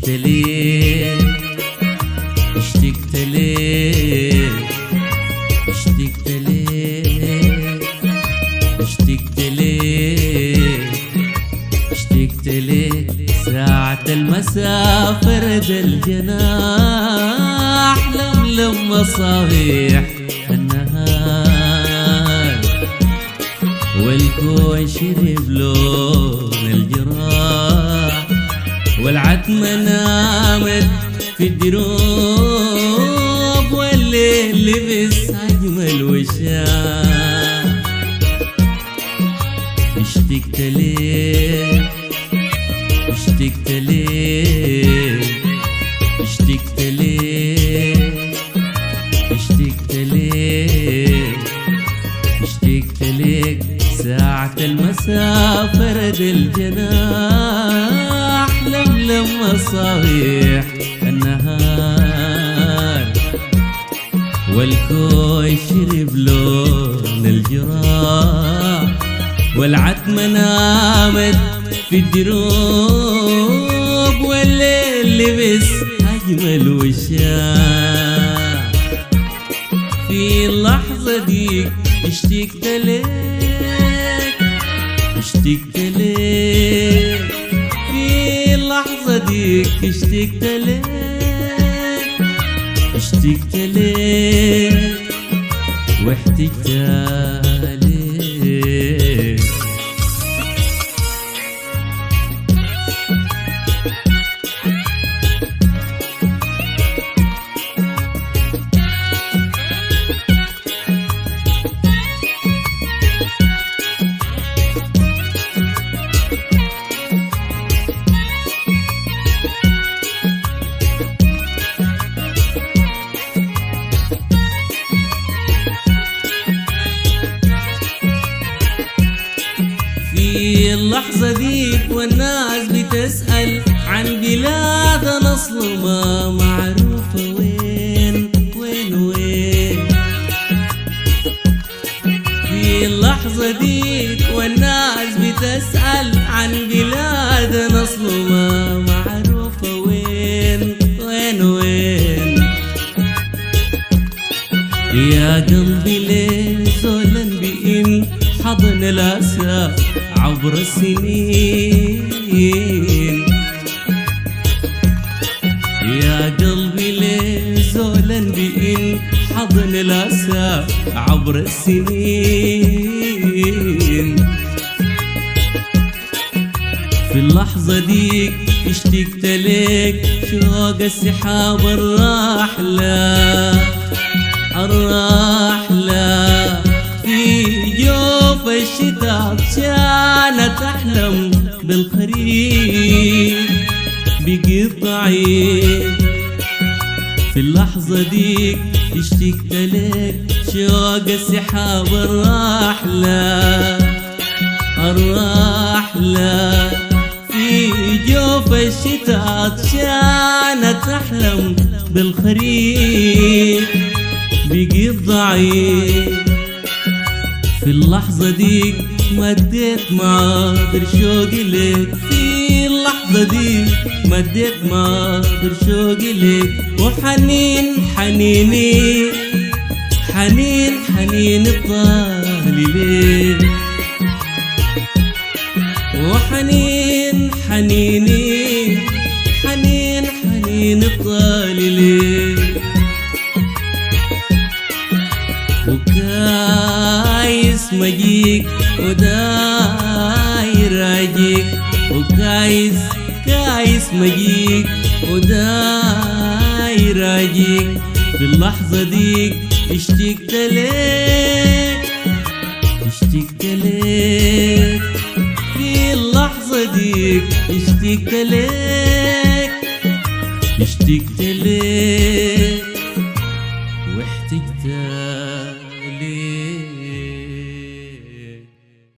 اشتقت ليك اشتقت ليك اشتقت ليك اشتقت ليك اشتقت ليك ساعة المساء فرد الجناح لملم مصابيح النهار والكون شرب لون الجراح والعتمة نامت في الدروب والليل لبس أجمل وشاح اشتقت ليك اشتقت ليك اشتقت ليك اشتقت ليك اشتقت ليك ساعة المساء فرد الجناح لملم مصابيح النهار والكون شرب لون الجراح والعتمة نامت في الدروب والليل لبس أجمل وشاح في اللحظة ديك اشتقت ليك اشتقت ليك في اللحظة ديك اشتقت ليك اشتقت ليك واحتجت ليك في اللحظة ديك والناس بتسأل عن بلاد الأصل ما معروفة وين وين وين في اللحظة ديك والناس بتسأل عن بلاد الأصل ما معروفة وين وين وين يا قلبي ليه زولا بإن حضن الأسى عبر السنين يا قلبي ليه زولا بإن حضن الأسى عبر السنين في اللحظة ديك اشتقت ليك شوق السحاب الراحلة الراحلة في جوف الشتاء كانت أحلم بالخريف بقطعي في اللحظة ديك اشتقت لك شوق السحاب الراحلة الراحلة في جوف الشتاء كانت أحلم بالخريف بقطعي في اللحظة ديك مديت معابر شوقي لك في اللحظة ديك مديت معابر شوقي لك وحنين حنيني حنين حنين الطالي لك وحنين حنيني حنين حنين الطالي لك وكايس مجيك وداير اجيك وكايس كايس مجيك وداير اجيك في اللحظة ديك اشتقت لك اشتقت لك في اللحظة ديك اشتقت لك اشتقت لك واحتجت